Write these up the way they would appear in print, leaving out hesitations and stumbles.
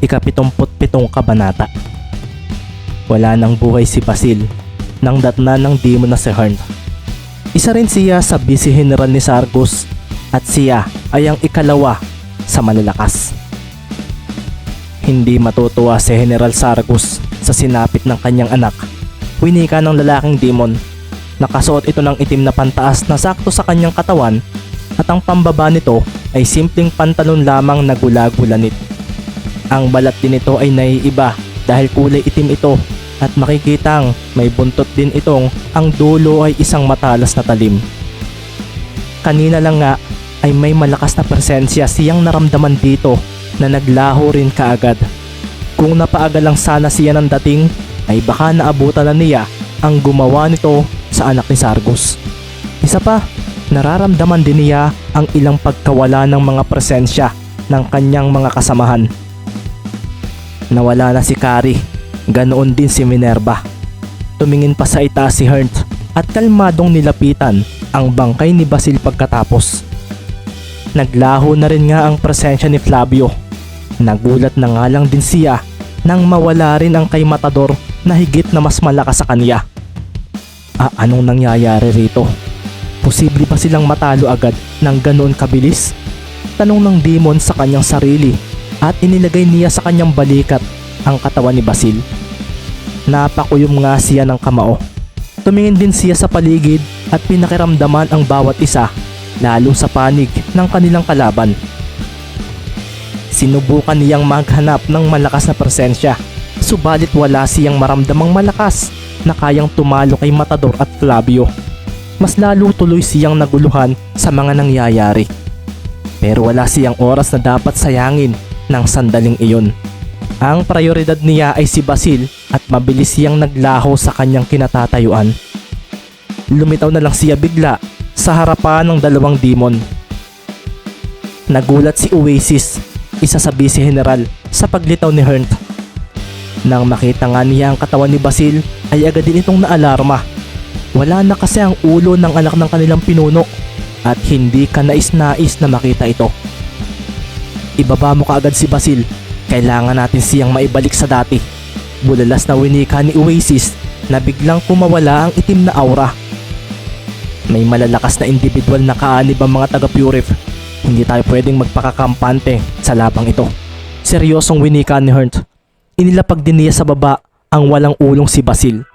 ika-77 kabanata. Wala nang buhay si Basil nang datna ng demon na si Hearn. Isa rin siya sa vice general ni Sargus at siya ay ang ikalawa sa malalakas. Hindi matutuwa si General Sargus sa sinapit ng kanyang anak. Winika ng lalaking demon. Nakasuot ito ng itim na pantaas na sakto sa kanyang katawan at ang pambaba nito ay simpleng pantalon lamang na gula-gulanit. Ang balat din nito ay naiiba dahil kulay itim ito at makikitang may buntot din itong ang dulo ay isang matalas na talim. Kanina lang nga ay may malakas na presensya siyang naramdaman dito na naglaho rin kaagad. Kung napaaga lang sana siya ng dating ay baka naabutan na niya ang gumawa nito sa anak ni Sargus. Isa pa, nararamdaman din niya ang ilang pagkawala ng mga presensya ng kanyang mga kasamahan. Nawala na si Carrie, ganoon din si Minerva. Tumingin pa sa itaas si Hearn at kalmadong nilapitan ang bangkay ni Basil pagkatapos. Naglaho na rin nga ang presensya ni Flavio. Nagulat na nga lang din siya nang mawala rin ang kay Matador na higit na mas malakas sa kanya. Anong nangyayari rito? Posible ba silang matalo agad ng ganoon kabilis? Tanong ng demon sa kanyang sarili at inilagay niya sa kanyang balikat ang katawan ni Basil. Napakuyom nga siya ng kamao. Tumingin din siya sa paligid at pinakiramdaman ang bawat isa, lalo sa panig ng kanilang kalaban. Sinubukan niyang maghanap ng malakas na presensya, subalit wala siyang maramdamang malakas na kayang tumalo kay Matador at Flavio. Mas lalo tuloy siyang naguluhan sa mga nangyayari. Pero wala siyang oras na dapat sayangin ng sandaling iyon. Ang prioridad niya ay si Basil at mabilis siyang naglaho sa kanyang kinatatayuan. Lumitaw na lang siya bigla sa harapan ng dalawang demon. Nagulat si Oasis, isa sa vice general, sa paglitaw ni Hearn. Nang makita nga niya ang katawan ni Basil ay agad din itong naalarma. Wala na kasi ang ulo ng anak ng kanilang pinuno at hindi ka nais-nais na makita ito. Ibaba mo kaagad si Basil, kailangan natin siyang maibalik sa dati. Bulalas na winika ni Oasis na biglang kumawala ang itim na aura. May malalakas na individual na kaanib ang mga taga-Purif. Hindi tayo pwedeng magpakakampante sa labang ito. Seryosong winika ni Hearn. Inilapag din niya sa baba ang walang ulong si Basil.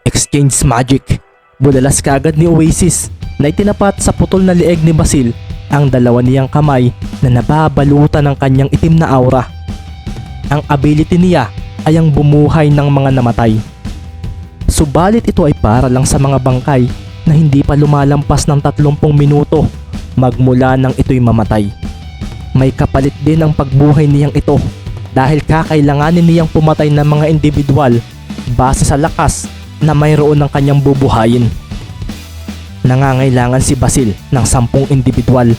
Exchange magic. Bulalas kaagad ni Oasis na itinapat sa putol na lieg ni Basil ang dalawa niyang kamay na nababalutan ng kanyang itim na aura. Ang ability niya ay ang bumuhay ng mga namatay. Subalit ito ay para lang sa mga bangkay na hindi pa lumalampas ng 30 minuto magmula nang ito'y mamatay. May kapalit din ang pagbuhay niyang ito dahil kakailanganin niyang pumatay ng mga individual base sa lakas na mayroon ng kanyang bubuhayin. Nangangailangan si Basil ng 10 individual.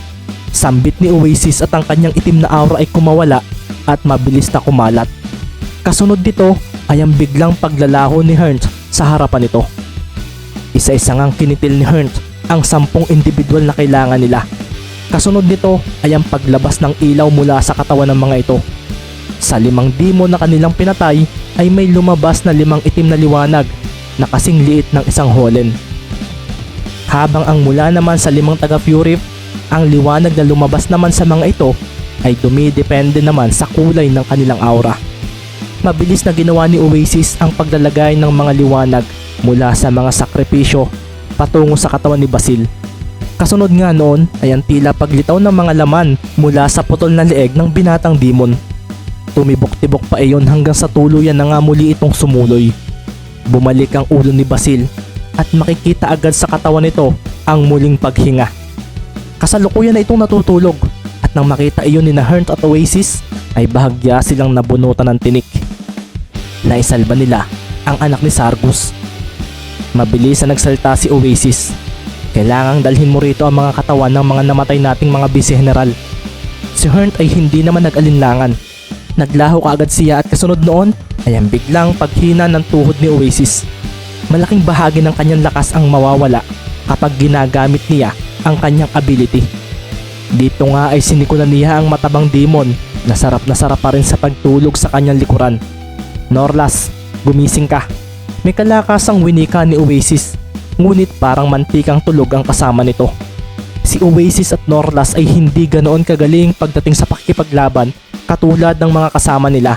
Sambit ni Oasis at ang kanyang itim na aura ay kumawala at mabilis na kumalat. Kasunod nito ay ang biglang paglalaho ni Hearn sa harapan nito. Isa-isa ngang kinitil ni Hearn ang 10 individual na kailangan nila. Kasunod nito ay ang paglabas ng ilaw mula sa katawan ng mga ito. Sa 5 demon na kanilang pinatay ay may lumabas na 5 itim na liwanag na kasing liit ng isang holen. Habang ang mula naman sa 5 taga-Purif, ang liwanag na lumabas naman sa mga ito ay dumidepende naman sa kulay ng kanilang aura. Mabilis na ginawa ni Oasis ang paglalagay ng mga liwanag mula sa mga sakripisyo patungo sa katawan ni Basil. Kasunod nga noon ay ang tila paglitaw ng mga laman mula sa putol na leeg ng binatang demon. Tumibok-tibok pa iyon hanggang sa tuluyan na nga muli itong sumuloy. Bumalik ang ulo ni Basil at makikita agad sa katawan nito ang muling paghinga. Kasalukuyan na itong natutulog at nang makita iyon ni Hearn at Oasis ay bahagya silang nabunutan ng tinik. Naisalba nila ang anak ni Sargus. Mabilis na nagsalita si Oasis. Kailangang dalhin mo rito ang mga katawan ng mga namatay nating mga vice general. Si Hearn ay hindi naman nag-alinlangan. Naglaho kaagad siya at kasunod noon ay ang biglang paghina ng tuhod ni Oasis. Malaking bahagi ng kanyang lakas ang mawawala kapag ginagamit niya ang kanyang ability. Dito nga ay sinikulan niya ang matabang demon na sarap pa rin sa pagtulog sa kanyang likuran. Norlas, gumising ka. May kalakasang winika ni Oasis, ngunit parang mantikang tulog ang kasama nito. Si Oasis at Norlas ay hindi ganoon kagaling pagdating sa pakikipaglaban katulad ng mga kasama nila.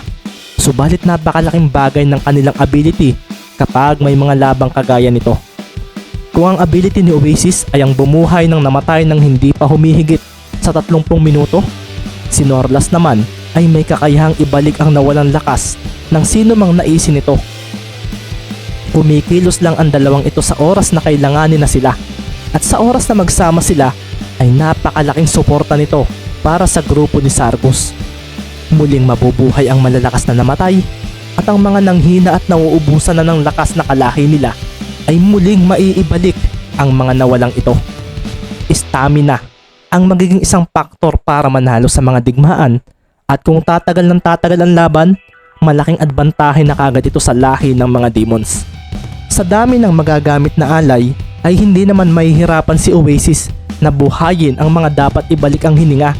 Subalit napakalaking bagay ng kanilang ability kapag may mga labang kagaya nito. Kung ang ability ni Oasis ay ang bumuhay ng namatay ng hindi pa humihigit sa 30 minuto, si Norlas naman ay may kakayahang ibalik ang nawalang lakas ng sino mang naisin nito. Kumikilos lang ang dalawang ito sa oras na kailanganin na sila, at sa oras na magsama sila ay napakalaking suporta nito para sa grupo ni Sargus. Muling mabubuhay ang malalakas na namatay, at ang mga nanghina at nauubusan na ng lakas na kalahi nila ay muling maiibalik ang mga nawalang ito. Stamina ang magiging isang faktor para manalo sa mga digmaan, at kung tatagal ng tatagal ang laban, malaking adbantahe na kagad ito sa lahi ng mga demons. Sa dami ng magagamit na alay ay hindi naman mahihirapan si Oasis na buhayin ang mga dapat ibalik ang hininga,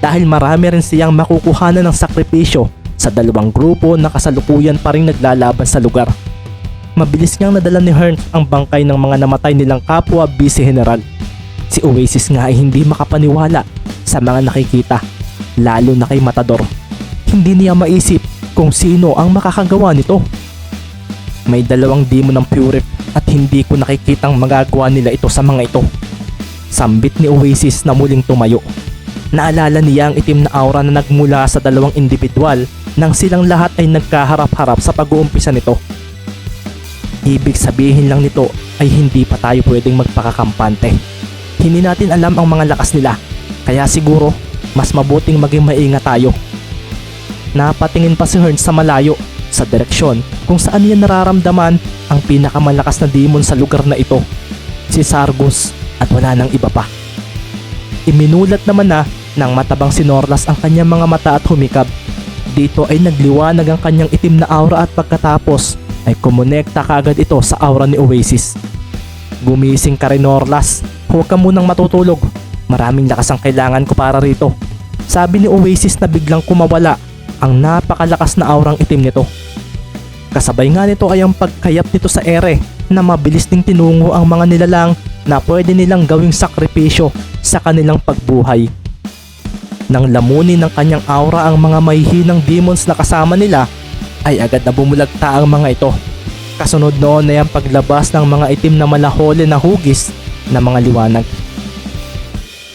dahil marami rin siyang makukuhanan ng sakripisyo sa dalawang grupo na kasalukuyan pa rin naglalaban sa lugar. Mabilis niyang nadala ni Hearn ang bangkay ng mga namatay nilang kapwa Vice General. Si Oasis nga ay hindi makapaniwala sa mga nakikita, lalo na kay Matador. Hindi niya maisip kung sino ang makakagawa nito. May dalawang demon ng Purif at hindi ko nakikitang magagawa nila ito sa mga ito. Sambit ni Oasis na muling tumayo. Naalala niya ang itim na aura na nagmula sa dalawang individual nang silang lahat ay nagkaharap-harap sa pag-uumpisa nito. Ibig sabihin lang nito ay hindi pa tayo pwedeng magpakakampante. Hindi natin alam ang mga lakas nila, kaya siguro mas mabuting maging maingat tayo. Napatingin pa si Hearn sa malayo, sa direksyon kung saan niya nararamdaman ang pinakamalakas na demon sa lugar na ito, si Sargus, at wala nang iba pa. Iminulat naman na ng matabang si Norlas ang kanyang mga mata at humikab. Dito ay nagliwanag ang kanyang itim na aura, at pagkatapos ay kumonekta kaagad ito sa aura ni Oasis. Gumising ka rin, Norlas. Huwag ka munang matutulog. Maraming lakas ang kailangan ko para rito. Sabi ni Oasis na biglang kumawala ang napakalakas na aurang itim nito. Kasabay nga nito ay ang pagkayap nito sa ere na mabilis ding tinungo ang mga nilalang na pwede nilang gawing sakripisyo sa kanilang pagbuhay. Nang lamunin ng kanyang aura ang mga mahihinang demons na kasama nila, ay agad na bumulagta ang mga ito. Kasunod noon ay ang paglabas ng mga itim na malaholi na hugis na mga liwanag.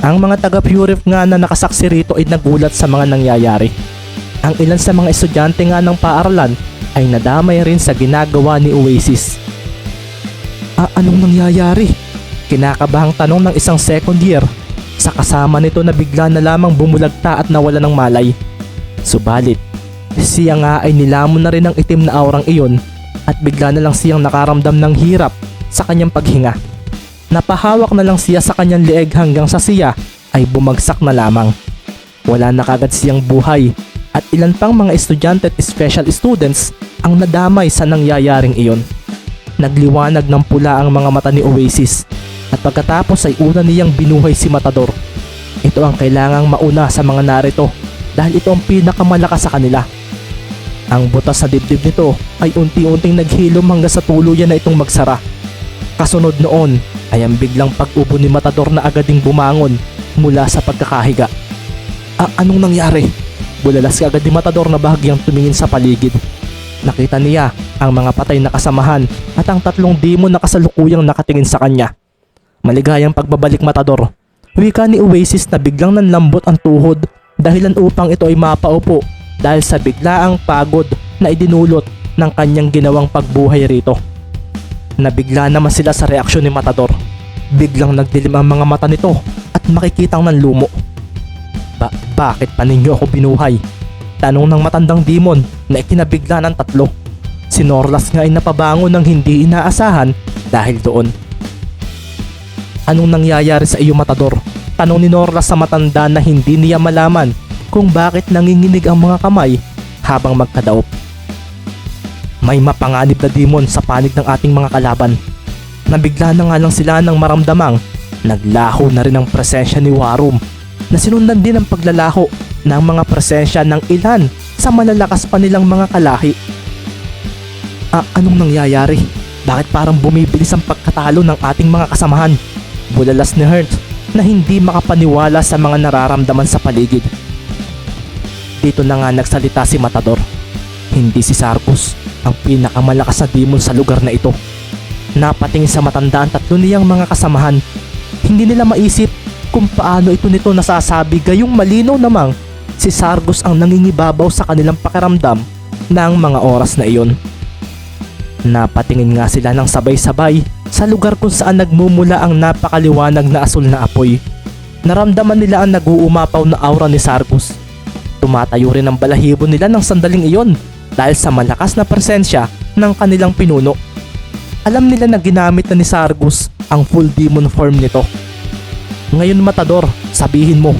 Ang mga taga-Purif nga na nakasaksi rito ay nagulat sa mga nangyayari. Ang ilan sa mga estudyante nga ng paaralan ay nadamay rin sa ginagawa ni Oasis. Anong nangyayari? Kinakabahang tanong ng isang second year sa kasama nito na bigla na lamang bumulagta at nawala ng malay. Subalit, siya nga ay nilamon na rin ang itim na aurang iyon, at bigla na lang siyang nakaramdam ng hirap sa kanyang paghinga. Napahawak na lang siya sa kanyang leeg hanggang sa siya ay bumagsak na lamang. Wala na kagad siyang buhay, at ilan pang mga estudyante at special students ang nadamay sa nangyayaring iyon. Nagliwanag ng pula ang mga mata ni Oasis, at pagkatapos ay una niyang binuhay si Matador. Ito ang kailangang mauna sa mga narito dahil ito ang pinakamalakas sa kanila. Ang butas sa dibdib nito ay unti-unting naghilom hanggang sa tuluyan na itong magsara. Kasunod noon ay ang biglang pag-ubo ni Matador na agad ding bumangon mula sa pagkakahiga. Anong nangyari? Bulalas agad ni Matador na bahagyang tumingin sa paligid. Nakita niya ang mga patay na kasamahan at ang 3 demon na kasalukuyang nakatingin sa kanya. Maligayang pagbabalik, Matador. Wika ni Oasis na biglang nanlambot ang tuhod, dahilan upang ito ay mapaupo dahil sa biglaang pagod na idinulot ng kanyang ginawang pagbuhay rito. Nabigla naman sila sa reaksyon ni Matador. Biglang nagdilim ang mga mata nito at makikitang nanlumo. Bakit pa ninyo ako binuhay? Tanong ng matandang demon na ikinabigla ng 3. Si Norlas nga ay napabangon ng hindi inaasahan dahil doon. Anong nangyayari sa iyo, Matador? Tanong ni Norlas sa matanda na hindi niya malaman kung bakit nanginginig ang mga kamay habang magkadaop. May mapanganib na demon sa panig ng ating mga kalaban. Nabigla na nga lang sila nang maramdamang naglaho na rin ang presensya ni Warum, na sinundan din ang paglalaho ng mga presensya ng ilan sa malalakas pa nilang mga kalahi. Anong nangyayari? Bakit parang bumibilis ang pagkatalo ng ating mga kasamahan? Bulalas ni Hearns na hindi makapaniwala sa mga nararamdaman sa paligid. Dito na nga nagsalita si Matador. Hindi si Sargus ang pinakamalakas na demon sa lugar na ito. Napatingin sa matanda ang tatlo niyang mga kasamahan. Hindi nila maisip kung paano ito nito nasasabi, gayong malinaw namang si Sargus ang nangingibabaw sa kanilang pakiramdam ng mga oras na iyon. Napatingin nga sila ng sabay-sabay sa lugar kung saan nagmumula ang napakaliwanag na asul na apoy. Naramdaman nila ang nag-uumapaw na aura ni Sargus. Tumatayo rin ang balahibo nila ng sandaling iyon dahil sa malakas na presensya ng kanilang pinuno. Alam nila na ginamit na ni Sargus ang full demon form nito. Ngayon Matador, sabihin mo,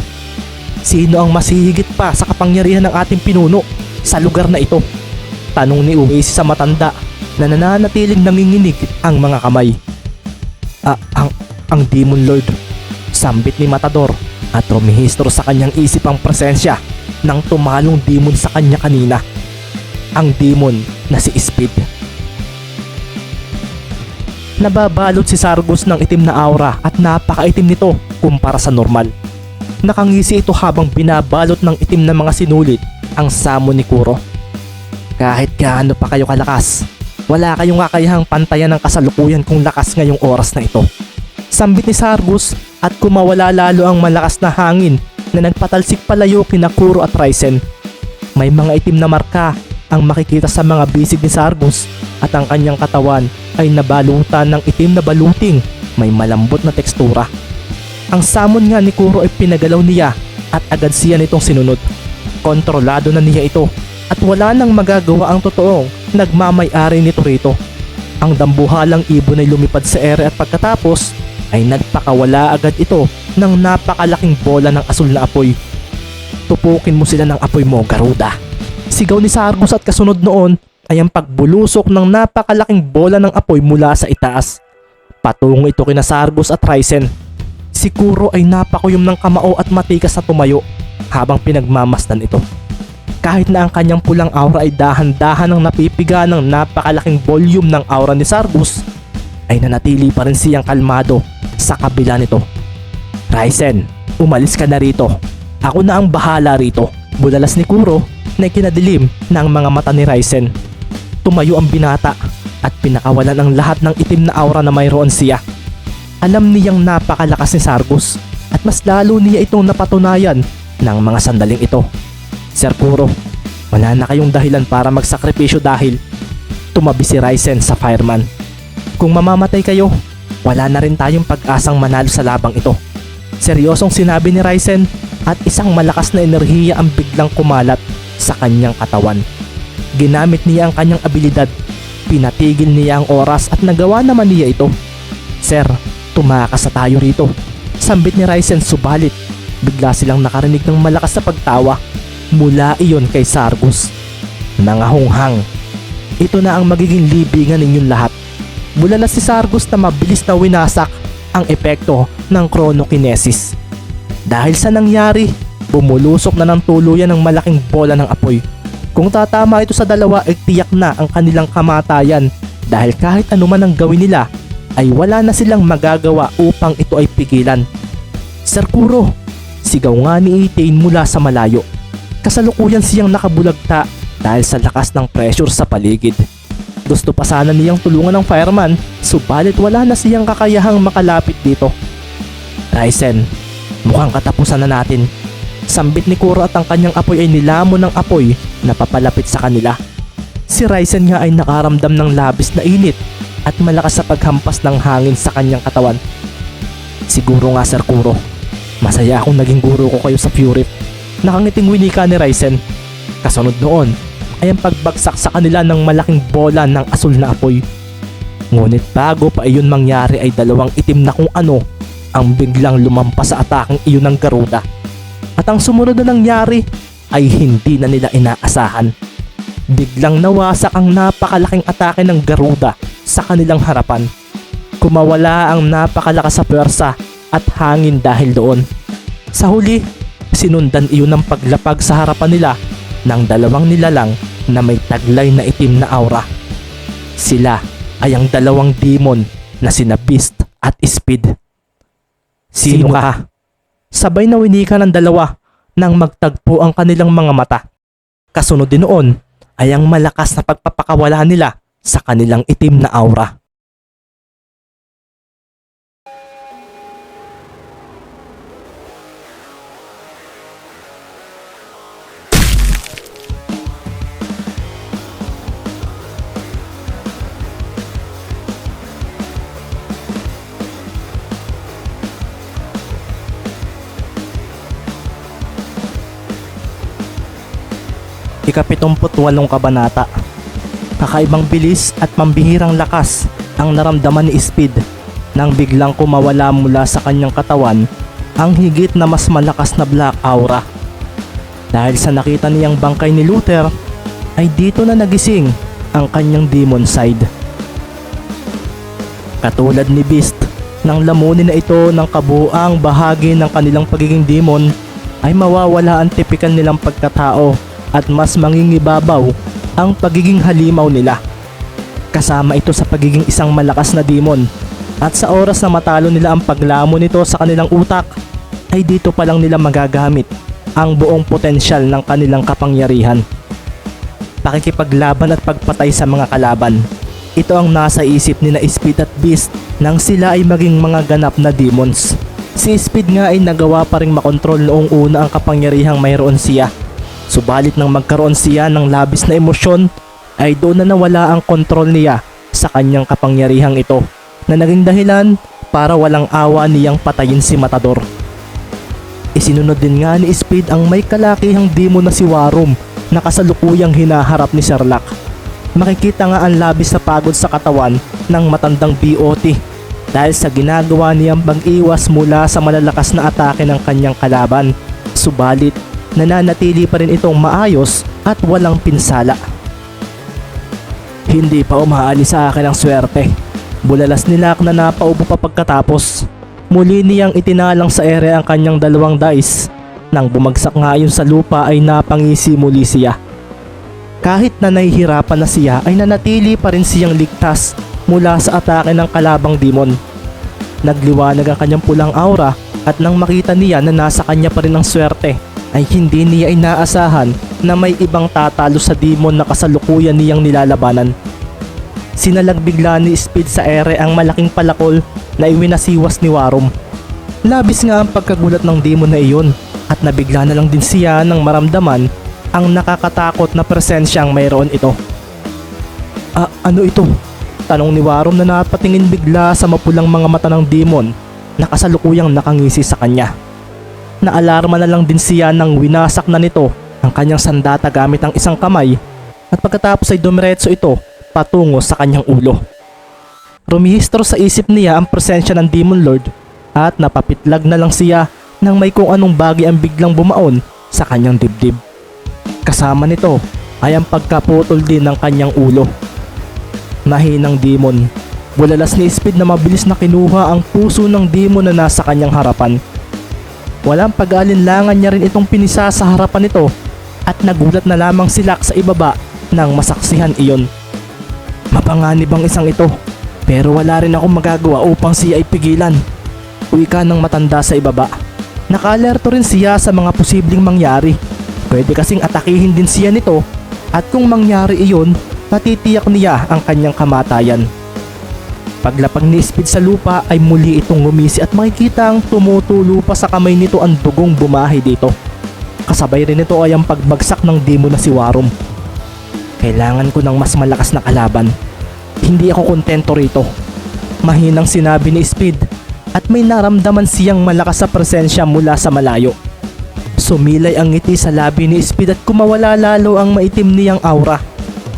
sino ang mas hihigit pa sa kapangyarihan ng ating pinuno sa lugar na ito? Tanong ni Oasis sa matanda na nananatiling nanginginig ang mga kamay. Ang Demon Lord, sambit ni Matador at rumihistro sa kanyang isip ang presensya ng tumalong demon sa kanya kanina. Ang demon na si Speed. Nababalot si Sargus ng itim na aura at napakaitim nito kumpara sa normal. Nakangisi ito habang binabalot ng itim na mga sinulit ang samon ni Kuro. Kahit gaano pa kayo kalakas, wala kayong kakayahang pantayan ng kasalukuyan kung lakas ngayong oras na ito. Sambit ni Sargus at kumawala lalo ang malakas na hangin na nagpatalsik palayo kina Kuro at Raizen. May mga itim na marka ang makikita sa mga bisig ni Sargus at ang kanyang katawan ay nabalutan ng itim na baluting may malambot na tekstura. Ang samon nga ni Kuro ay pinagalaw niya at agad siya nitong sinunod. Kontrolado na niya ito at wala nang magagawa ang totoong nagmamay-ari nito rito. Ang dambuhalang ibon ay lumipad sa ere at pagkatapos ay nagpakawala agad ito ng napakalaking bola ng asul na apoy. Tupukin mo sila ng apoy mo, Garuda. Sigaw ni Sargus at kasunod noon ay ang pagbulusok ng napakalaking bola ng apoy mula sa itaas. Patungo ito kina Sargus at Raizen. Si Kuro ay napakuyom ng kamao at matikas na tumayo habang pinagmamasdan ito. Kahit na ang kanyang pulang aura ay dahan-dahan ang napipiga ng napakalaking volume ng aura ni Sargus, ay nanatili pa rin siyang kalmado sa kabila nito. Raizen, umalis ka na rito. Ako na ang bahala rito. Bulalas ni Kuro na ikinadilim ng mga mata ni Raizen. Tumayo ang binata at pinakawalan ang lahat ng itim na aura na mayroon siya. Alam niyang napakalakas ni Sargus at mas lalo niya itong napatunayan ng mga sandaling ito. Sir Kuro, wala na kayong dahilan para magsakripisyo dahil tumabi si Raizen sa fireman. Kung mamamatay kayo, wala na rin tayong pag-asang manalo sa labang ito. Seryosong sinabi ni Raizen at isang malakas na enerhiya ang biglang kumalat sa kanyang katawan. Ginamit niya ang kanyang abilidad, pinatigil niya ang oras at nagawa naman niya ito. Sir, tumakas na tayo rito. Sambit ni Raizen subalit bigla silang nakarinig ng malakas na pagtawa mula iyon kay Sargus. Nangahunghang, ito na ang magiging libingan ninyong lahat. Bulalas si Sargus na mabilis na winasak ang epekto ng chronokinesis. Dahil sa nangyari, bumulusok na ng tuluyan ng malaking bola ng apoy. Kung tatama ito sa dalawa ay tiyak na ang kanilang kamatayan dahil kahit anuman ang gawin nila ay wala na silang magagawa upang ito ay pigilan. Sir Kuro, sigaw nga ni Etain mula sa malayo. Kasalukuyan siyang nakabulagta dahil sa lakas ng pressure sa paligid. Gusto pa sana niyang tulungan ng fireman, subalit wala na siyang kakayahang makalapit dito. Raizen, mukhang katapusan na natin. Sambit ni Kuro at ang kanyang apoy ay nilamon ng apoy na papalapit sa kanila. Si Raizen nga ay nakaramdam ng labis na init at malakas sa paghampas ng hangin sa kanyang katawan. Siguro nga Sir Kuro, masaya akong naging guro ko kayo sa Fury. Nakangiting winika ni Raizen. Kasunod noon ay ang pagbagsak sa kanila ng malaking bola ng asul na apoy. Ngunit bago pa iyon mangyari ay dalawang itim na kung ano ang biglang lumampas sa atakeng iyon ng Garuda. At ang sumunod na nangyari ay hindi na nila inaasahan. Biglang nawasak ang napakalaking atake ng Garuda sa kanilang harapan. Kumawala ang napakalakas sa pwersa at hangin dahil doon. Sa huli, Sinundan iyon ng paglapag sa harapan nila ng dalawang nilalang na may taglay na itim na aura. Sila ay ang dalawang demon na sina Beast at Speed. Sino ka? Sabay na winika ng dalawa nang magtagpo ang kanilang mga mata. Kasunod din noon ay ang malakas na pagpapakawala nila sa kanilang itim na aura. Ika-78 kabanata. Kakaibang bilis at mambihirang lakas ang naramdaman ni Speed nang biglang kumawala mula sa kanyang katawan ang higit na mas malakas na black aura. Dahil sa nakita niyang bangkay ni Luther ay dito na nagising ang kanyang demon side. Katulad ni Beast, nang lamunin na ito ng kabuuang bahagi ng kanilang pagiging demon ay mawawala ang tipikal nilang pagkatao at mas mangingibabaw ang pagiging halimaw nila. Kasama ito sa pagiging isang malakas na demon, at sa oras na matalo nila ang paglamo nito sa kanilang utak ay dito pa lang nila magagamit ang buong potensyal ng kanilang kapangyarihan. Pakikipaglaban at pagpatay sa mga kalaban. Ito ang nasa isip ni na Speed at Beast nang sila ay maging mga ganap na demons. Si Speed nga ay nagawa pa ring makontrol noong una ang kapangyarihang mayroon siya. Subalit nang magkaroon siya ng labis na emosyon ay doon na nawala ang kontrol niya sa kanyang kapangyarihang ito, na naging dahilan para walang awa niyang patayin si Matador. Isinunod din nga ni Speed ang may kalakihang demon na si Warum na kasalukuyang hinaharap ni Sherlock. Makikita nga ang labis na pagod sa katawan ng matandang BOT dahil sa ginagawa niyang pag-iwas mula sa malalakas na atake ng kanyang kalaban. Subalit nananatili pa rin itong maayos at walang pinsala. Hindi pa umaalis sa akin ang swerte. Bulalas ni Locke na napaupo pa pagkatapos. Muli niyang itinalang sa ere ang kanyang dalawang dice. Nang bumagsak nga yun sa lupa ay napangisi muli siya. Kahit na nahihirapan na siya ay nanatili pa rin siyang ligtas mula sa atake ng kalabang demon. Nagliwanag ang kanyang pulang aura at nang makita niya na nasa kanya pa rin ang swerte ay hindi niya inaasahan na may ibang tatalo sa demon na kasalukuyan niyang nilalabanan. Sinalag bigla ni Speed sa ere ang malaking palakol na iwinasiwas ni Warum. Labis nga ang pagkagulat ng demon na iyon at nabigla na lang din siya nang maramdaman ang nakakatakot na presensyang mayroon ito. Ano ito? Tanong ni Warum na napatingin bigla sa mapulang mga mata ng demon na kasalukuyang nakangisi sa kanya. Naalarma na lang din siya nang winasak na nito ang kanyang sandata gamit ang isang kamay at pagkatapos ay dumiretso ito patungo sa kanyang ulo. Rumihistro sa isip niya ang presensya ng Demon Lord at napapitlag na lang siya nang may kung anong bagay ang biglang bumaon sa kanyang dibdib. Kasama nito ay ang pagkaputol din ng kanyang ulo. Mahinang demon. Bulalas ni Speed na mabilis na kinuha ang puso ng demon na nasa kanyang harapan. Walang pag-aalinlangan niya rin itong pinisa sa harapan nito at nagulat na lamang si Locke sa ibaba nang masaksihan iyon. Mapanganib ang isang ito, pero wala rin akong magagawa upang siya ay pigilan. Wika ng matanda sa ibaba. Naka-alerto rin siya sa mga posibleng mangyari. Pwede kasing atakihin din siya nito at kung mangyari iyon, matitiyak niya ang kanyang kamatayan. Paglapag ni Speed sa lupa ay muli itong ngumisi at makikita ang tumutulo pa sa kamay nito ang dugong bumahi dito. Kasabay rin ito ay ang pagbagsak ng demon na si Warum. Kailangan ko ng mas malakas na kalaban. Hindi ako kontento rito. Mahinang sinabi ni Speed at may naramdaman siyang malakas sa presensya mula sa malayo. Sumilay ang ngiti sa labi ni Speed at kumawala lalo ang maitim niyang aura.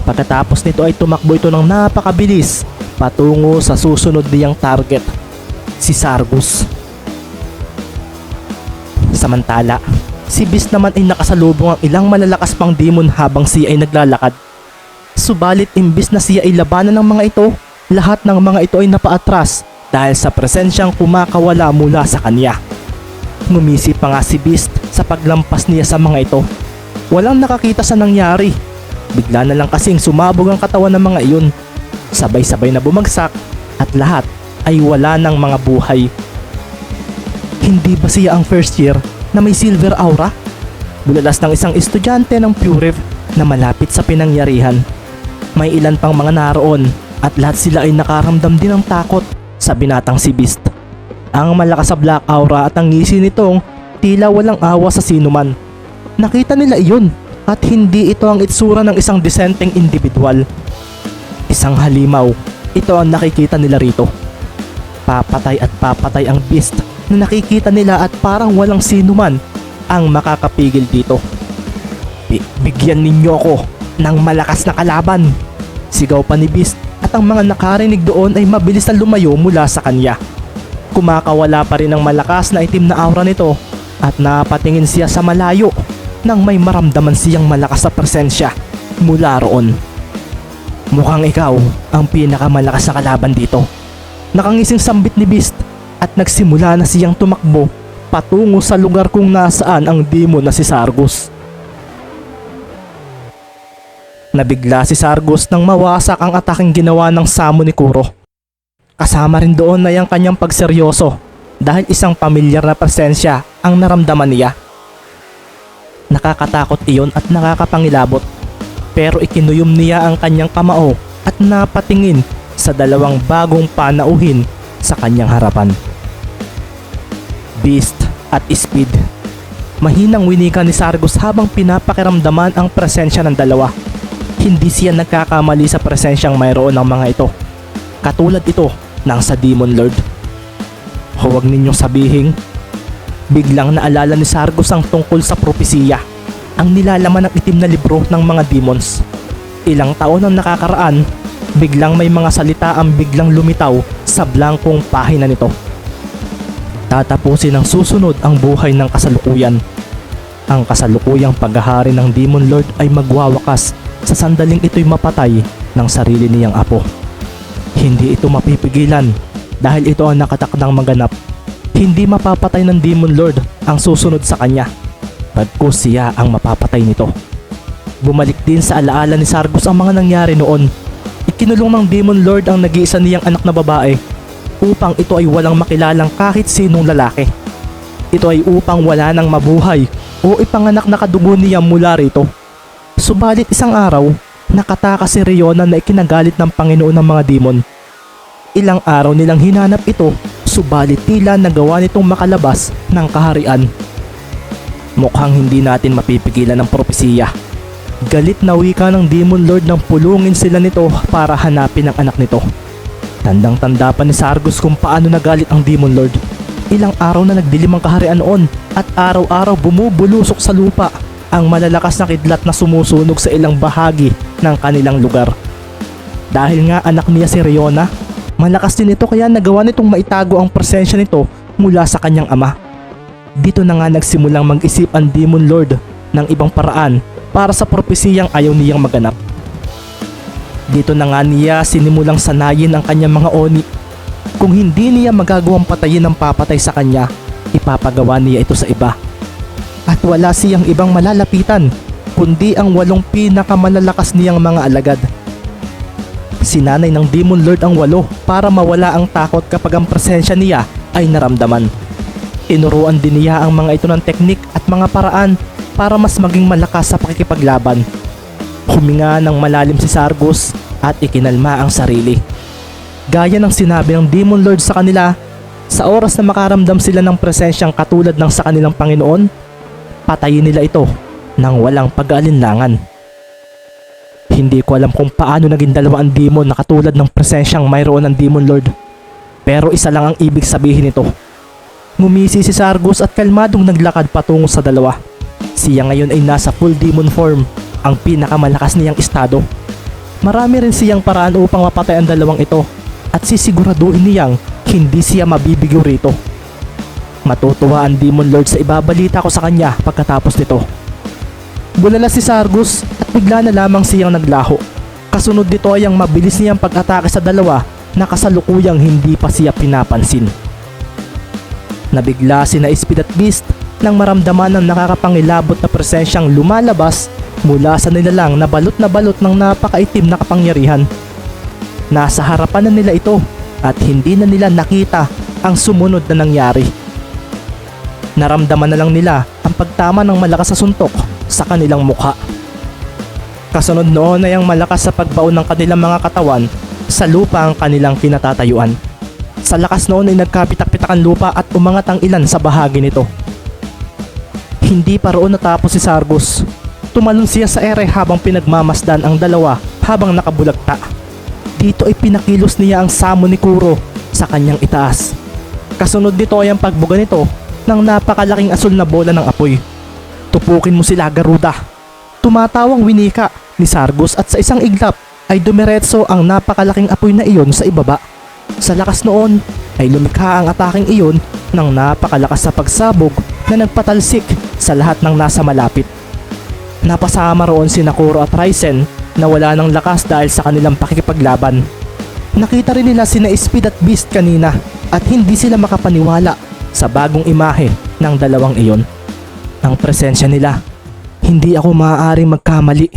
Pagkatapos nito ay tumakbo ito ng napakabilis patungo sa susunod niyang target, si Sargus. Samantala, si Beast naman ay nakasalubong ang ilang malalakas pang demon habang siya ay naglalakad. Subalit imbis na siya ay labanan ng mga ito, lahat ng mga ito ay napaatras dahil sa presensyang kumakawala mula sa kanya. Ngumisi pa nga si Beast sa paglampas niya sa mga ito. Walang nakakita sa nangyari. Bigla na lang kasing sumabog ang katawan ng mga iyon. Sabay-sabay na bumagsak at lahat ay wala ng mga buhay. Hindi ba siya ang first year na may silver aura? Bulalas ng isang estudyante ng Purev na malapit sa pinangyarihan. May ilan pang mga naroon at lahat sila ay nakaramdam din ng takot sa binatang si Beast. Ang malakas sa black aura at ang ngisi nitong tila walang awa sa sinuman. Nakita nila iyon at hindi ito ang itsura ng isang disenteng individual. Isang halimaw, ito ang nakikita nila rito. Papatay at papatay ang Beast na nakikita nila at parang walang sinuman ang makakapigil dito. Bigyan ninyo ako ng malakas na kalaban, sigaw pa ni Beast at ang mga nakarinig doon ay mabilis na lumayo mula sa kanya. Kumakawala pa rin ang malakas na itim na aura nito at napatingin siya sa malayo nang may maramdaman siyang malakas na presensya mula roon. Mukhang ikaw ang pinakamalakas na kalaban dito. Nakangising sambit ni Beast at nagsimula na siyang tumakbo patungo sa lugar kung nasaan ang demon na si Sargus. Nabigla si Sargus nang mawasak ang ataking ginawa ng samo ni Kuro. Kasama rin doon ay ang kanyang pagseryoso dahil isang pamilyar na presensya ang naramdaman niya. Nakakatakot iyon at nakakapangilabot, pero ikinuyom niya ang kanyang kamao at napatingin sa dalawang bagong panauhin sa kanyang harapan. Beast at Speed. Mahinang winika ni Sargus habang pinapakiramdaman ang presensya ng dalawa. Hindi siya nagkakamali sa presensyang mayroon ng mga ito. Katulad ito ng sa Demon Lord. Huwag ninyong sabihin. Biglang naalala ni Sargus ang tungkol sa propesiya, ang nilalaman ng itim na libro ng mga demons. Ilang taon ang nakakaraan, biglang may mga salita ang biglang lumitaw sa blankong pahina nito. Tatapusin ng susunod ang buhay ng kasalukuyan. Ang kasalukuyang paghahari ng Demon Lord ay magwawakas sa sandaling ito'y mapatay ng sarili niyang apo. Hindi ito mapipigilan dahil ito ang nakatakdang maganap. Hindi mapapatay ng Demon Lord ang susunod sa kanya, pagkus siya ang mapapatay nito. Bumalik din sa alaala ni Sargus ang mga nangyari noon. Ikinulong ng Demon Lord ang nag-iisa niyang anak na babae upang ito ay walang makilalang kahit sinong lalaki. Ito ay upang wala nang mabuhay o ipanganak na kadugo niya mula rito. Subalit isang araw, nakatakas si Riona na ikinagalit ng Panginoon ng mga demon. Ilang araw nilang hinanap ito, subalit tila nagawa nitong makalabas ng kaharian. Mukhang hindi natin mapipigilan ng propesiya. Galit na wika ng Demon Lord nang pulungin sila nito para hanapin ang anak nito. Tandang-tanda pa ni Sargus kung paano nagalit ang Demon Lord. Ilang araw na nagdilim ang kaharian noon at araw-araw bumubulusok sa lupa ang malalakas na kidlat na sumusunog sa ilang bahagi ng kanilang lugar. Dahil nga anak niya si Riona, malakas din ito kaya nagawa nitong maitago ang presensya nito mula sa kanyang ama. Dito na nga nagsimulang mag-isip ang Demon Lord ng ibang paraan para sa propesiyang ayaw niyang maganap. Dito na nga niya sinimulang sanayin ang kanyang mga oni. Kung hindi niya magagawang patayin ng papatay sa kanya, ipapagawa niya ito sa iba. At wala siyang ibang malalapitan kundi ang 8 pinakamalalakas niyang mga alagad. Sinanay ng Demon Lord ang 8 para mawala ang takot kapag ang presensya niya ay naramdaman. Inuruan din niya ang mga ito ng teknik at mga paraan para mas maging malakas sa pakikipaglaban. Huminga ng malalim si Sargus at ikinalma ang sarili. Gaya ng sinabi ng Demon Lord sa kanila, sa oras na makaramdam sila ng presensyang katulad ng sa kanilang Panginoon, patayin nila ito nang walang pag-aalinlangan. Hindi ko alam kung paano naging dalawa ang demon na katulad ng presensyang mayroon ng Demon Lord. Pero isa lang ang ibig sabihin nito. Ngumisi si Sargus at kalmadong naglakad patungo sa dalawa. Siya ngayon ay nasa full demon form, ang pinakamalakas niyang estado. Marami rin siyang paraan upang mapatay ang dalawang ito at sisiguraduhin niyang hindi siya mabibigo rito. Matutuwa ang Demon Lord sa ibabalita ko sa kanya pagkatapos nito. Bulala si Sargus at bigla na lamang siyang naglaho. Kasunod dito ay ang mabilis niyang pag-atake sa dalawa na kasalukuyang hindi pa siya pinapansin. Nabigla sina Speed at Beast nang maramdaman ng nakakapangilabot na presensyang lumalabas mula sa nilalang na balot ng napakaitim na kapangyarihan. Nasa harapan na nila ito at hindi na nila nakita ang sumunod na nangyari. Naramdaman na lang nila ang pagtama ng malakas na suntok sa kanilang mukha. Kasunod noon ay ang malakas sa pagbaon ng kanilang mga katawan sa lupa ang kanilang kinatatayuan. Sa lakas noon ay nagkapitak-pitak ang lupa at umangat ang ilan sa bahagi nito. Hindi pa roon natapos si Sargus. Tumalon siya sa ere habang pinagmamasdan ang dalawa habang nakabulagta. Dito ay pinakilos niya ang samo ni Kuro sa kanyang itaas. Kasunod nito ay ang pagbuga nito ng napakalaking asul na bola ng apoy. Tupukin mo sila, Garuda. Tumatawang winika ni Sargus at sa isang iglap ay dumiretso ang napakalaking apoy na iyon sa ibaba. Sa lakas noon ay lumikha ang ataking iyon ng napakalakas sa pagsabog na nagpatalsik sa lahat ng nasa malapit. Napasama roon si Kuro at Raisen na wala ng lakas dahil sa kanilang pakikipaglaban. Nakita rin nila sina Speed at Beast kanina at hindi sila makapaniwala sa bagong imahe ng dalawang iyon. Ang presensya nila, hindi ako maaaring magkamali,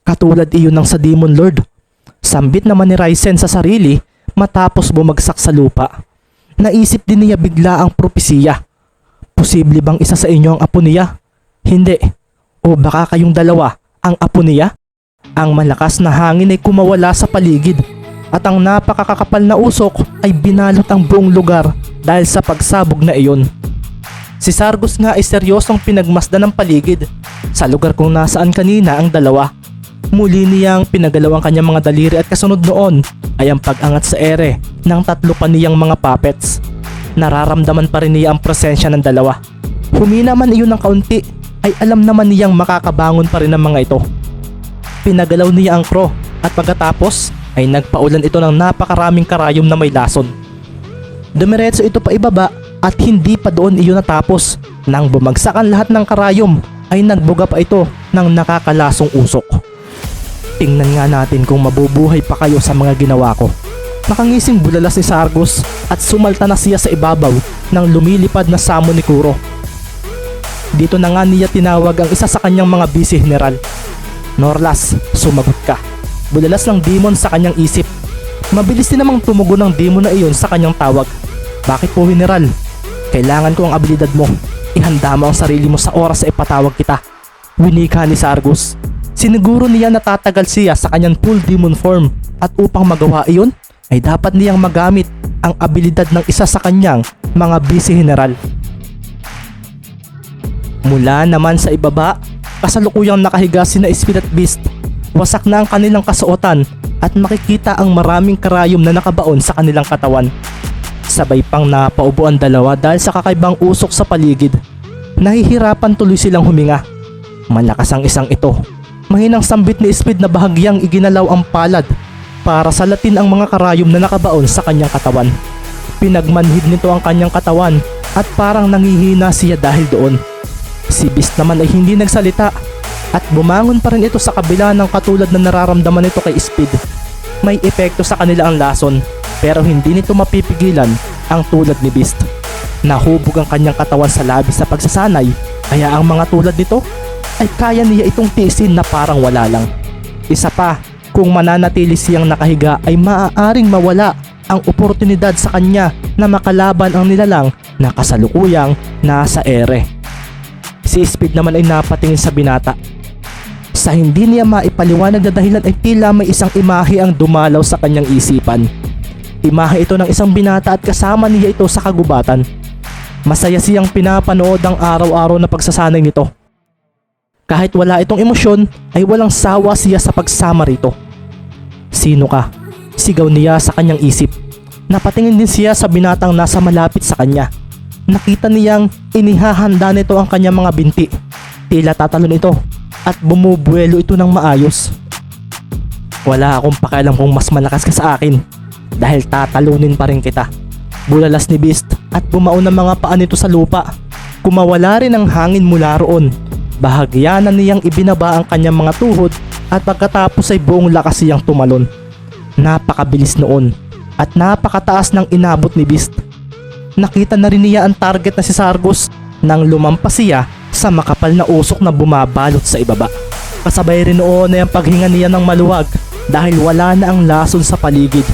katulad iyon ng sa Demon Lord. Sambit naman ni Raisen sa sarili matapos bumagsak sa lupa. Naisip din niya bigla ang propesiya. Posible bang isa sa inyo ang apo niya? Hindi. O baka kayong dalawa ang apo niya? Ang malakas na hangin ay kumawala sa paligid at ang napakakakapal na usok ay binalot ang buong lugar dahil sa pagsabog na iyon. Si Sargus nga ay seryosong pinagmasdan ng paligid sa lugar kung nasaan kanina ang dalawa. Muli niyang pinagalaw ang kanyang mga daliri at kasunod noon ay ang pag-angat sa ere ng tatlo pa niyang mga puppets. Nararamdaman pa rin niya ang presensya ng dalawa. Humina man iyon ng kaunti ay alam naman niyang makakabangon pa rin ang mga ito. Pinagalaw niya ang crow at pagkatapos ay nagpaulan ito ng napakaraming karayom na may lason. Dumiretso ito pa ibaba at hindi pa doon iyon natapos. Nang bumagsak ang lahat ng karayom ay nagbuga pa ito ng nakakalasong usok. Tingnan nga natin kung mabubuhay pa kayo sa mga ginawa ko. Nakangising bulalas ni Sargus at sumalta na siya sa ibabaw ng lumilipad na samo ni Kuro. Dito na nga niya tinawag ang isa sa kanyang mga vice general. Norlas, sumagot ka. Bulalas ng demon sa kanyang isip. Mabilis din namang tumugon ng demon na iyon sa kanyang tawag. Bakit po, General? Kailangan ko ang abilidad mo. Ihanda mo ang sarili mo sa oras sa ipatawag kita. Winika ni Sargus. Siniguro niya na tatagal siya sa kanyang full demon form at upang magawa iyon ay dapat niyang magamit ang abilidad ng isa sa kanyang mga vice general. Mula naman sa ibaba, kasalukuyang nakahiga sina Speed at Beast. Wasak na ang kanilang kasuotan at makikita ang maraming karayom na nakabaon sa kanilang katawan. Sabay pang napaubo ang dalawa dahil sa kakaibang usok sa paligid. Nahihirapan tuloy silang huminga. Malakas ang isang ito. Mahinang sambit ni Speed na bahagyang iginalaw ang palad para salatin ang mga karayom na nakabaon sa kanyang katawan. Pinagmanhid nito ang kanyang katawan at parang nangihina siya dahil doon. Si Beast naman ay hindi nagsalita at bumangon pa rin ito sa kabila ng katulad na nararamdaman nito kay Speed. May epekto sa kanila ang lason pero hindi nito mapipigilan ang tulad ni Beast. Nahubog ang kanyang katawan sa labis sa pagsasanay kaya ang mga tulad nito ay kaya niya itong tiisin na parang wala lang. Isa pa, kung mananatili siyang nakahiga ay maaaring mawala ang oportunidad sa kanya na makalaban ang nilalang na kasalukuyang nasa ere. Si Speed naman ay napatingin sa binata. Sa hindi niya maipaliwanag na dahilan ay tila may isang imahe ang dumalaw sa kanyang isipan. Imahe ito ng isang binata at kasama niya ito sa kagubatan. Masaya siyang pinapanood ang araw-araw na pagsasanay nito. Kahit wala itong emosyon ay walang sawa siya sa pagsama rito. Sino ka? Sigaw niya sa kanyang isip. Napatingin din siya sa binatang nasa malapit sa kanya. Nakita niyang inihahanda nito ang kanyang mga binti. Tila tatalon ito at bumubuelo ito ng maayos. Wala akong pakialam kung mas malakas ka sa akin dahil tatalunin pa rin kita. Bulalas ni Beast at bumaon ang mga paa nito sa lupa. Kumawala rin ang hangin mula roon. Bahagyanan niyang ibinaba ang kanyang mga tuhod at pagkatapos ay buong lakas siyang tumalon. Napakabilis noon at napakataas ng inabot ni Beast. nakita na rin niya ang target na si Sargus nang lumampas siya sa makapal na usok na bumabalot sa ibaba. Kasabay rin noon ay ang paghinga niya ng maluwag dahil wala na ang lason sa paligid.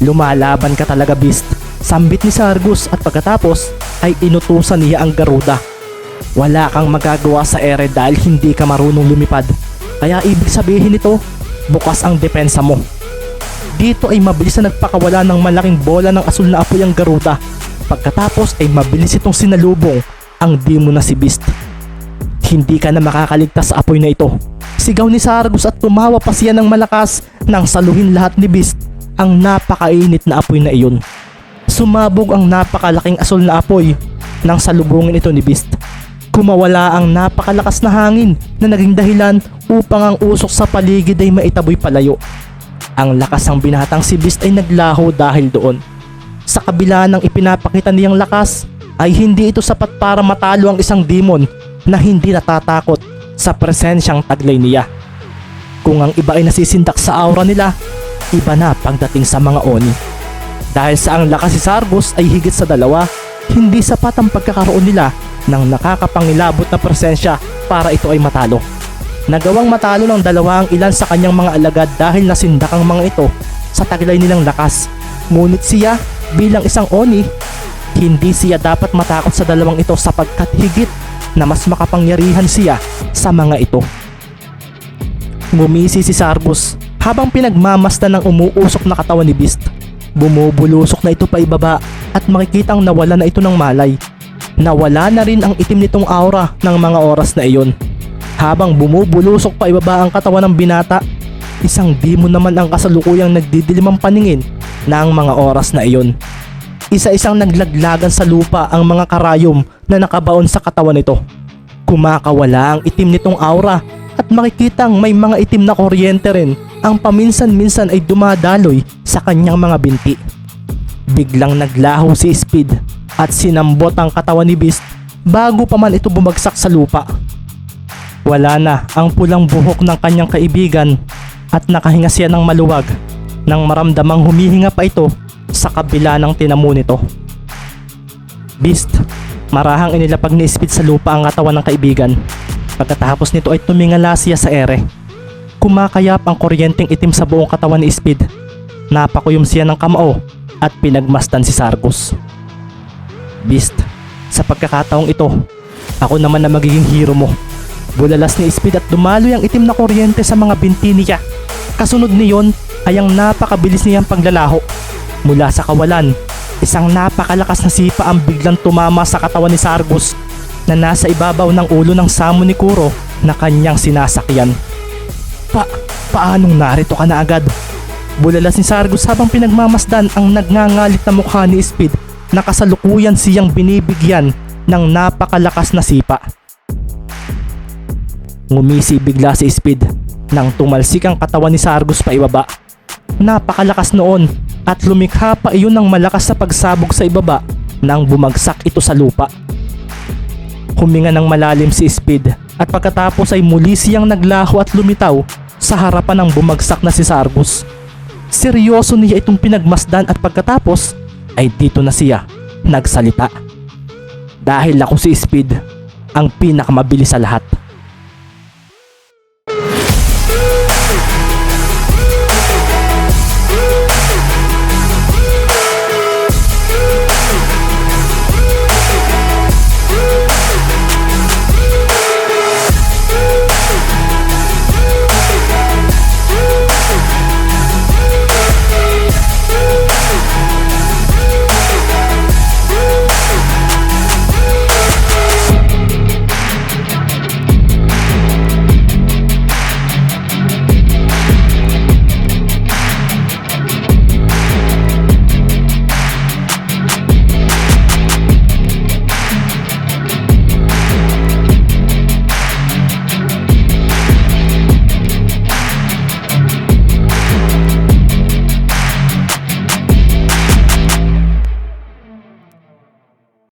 Lumalaban ka talaga, Beast, sambit ni Sargus at pagkatapos ay inutusan niya ang Garuda. Wala kang magagawa sa ere dahil hindi ka marunong lumipad. Kaya ibig sabihin nito, bukas ang depensa mo. Dito ay mabilis na nagpakawala ng malaking bola ng asul na apoy ang Garuda. Pagkatapos ay mabilis itong sinalubong ang demon na si Beast. Hindi ka na makakaligtas sa apoy na ito, sigaw ni Sargus at tumawa pa siya ng malakas nang saluhin lahat ni Beast ang napakainit na apoy na iyon. Sumabog ang napakalaking asul na apoy nang salubungin ito ni Beast. Kumawala ang napakalakas na hangin na naging dahilan upang ang usok sa paligid ay maitaboy palayo. Ang lakas ng binatang si Beast ay naglaho dahil doon. Sa kabila ng ipinapakita niyang lakas, ay hindi ito sapat para matalo ang isang demon na hindi natatakot sa presensyang taglay niya. Kung ang iba ay nasisindak sa aura nila, iba na pagdating sa mga Oni. Dahil sa ang lakas si Sargus ay higit sa dalawa, hindi sapat ang pagkakaroon nila ng nakakapangilabot na presensya para ito ay matalo. Nagawang matalo ng dalawa ang ilan sa kanyang mga alagad dahil nasindak ang mga ito sa taglay nilang lakas. Ngunit siya bilang isang Oni, hindi siya dapat matakot sa dalawang ito sapagkat higit na mas makapangyarihan siya sa mga ito. Ngumisi si Sargus habang pinagmamasdan ng umuusok na katawan ni Beast. Bumubulusok na ito pa ibaba at makikitang nawala na ito ng malay. Nawala na rin ang itim nitong aura ng mga oras na iyon. Habang bumubulusok pa ibaba ang katawan ng binata, isang demon naman ang kasalukuyang nagdidilim ang paningin ng mga oras na iyon. Isa-isang naglaglagan sa lupa ang mga karayom na nakabaon sa katawan nito. Kumakawala ang itim nitong aura at makikitang may mga itim na kuryente rin ang paminsan-minsan ay dumadaloy sa kanyang mga binti. Biglang naglaho si Speed at sinambot ang katawan ni Beast bago pa man ito bumagsak sa lupa. Wala na ang pulang buhok ng kanyang kaibigan at nakahinga siya ng maluwag nang maramdamang humihinga pa ito sa kabila ng tinamo nito. Beast, marahang inilapag ni Speed sa lupa ang katawan ng kaibigan. Pagkatapos nito ay tumingala siya sa ere. Kumakayap ang kuryenteng itim sa buong katawan ni Speed. Napakuyom siya ng kamao at pinagmasdan si Sargus. Beast, sa pagkakataong ito, ako naman na magiging hero mo. Bulalas ni Speed at dumaloy ang itim na kuryente sa mga binti niya. Kasunod niyon ay ang napakabilis niyang paglalaho. Mula sa kawalan, isang napakalakas na sipa ang biglang tumama sa katawan ni Sargus na nasa ibabaw ng ulo ng samon ni Kuro na kanyang sinasakyan. Paanong narito ka na agad? Bulalas ni Sargus habang pinagmamasdan ang nagngangalit na mukha ni Speed na kasalukuyan siyang binibigyan ng napakalakas na sipa. Ngumisi bigla si Speed nang tumalsik ang katawan ni Sargus pa ibaba. Napakalakas noon at lumikha pa iyon ng malakas sa pagsabog sa ibaba nang bumagsak ito sa lupa. Huminga ng malalim si Speed at pagkatapos ay muli siyang naglaho at lumitaw sa harapan ng bumagsak na si Sargus. Seryoso niya itong pinagmasdan at pagkatapos ay dito na siya nagsalita. Dahil ako si Speed, ang pinakamabilis sa lahat.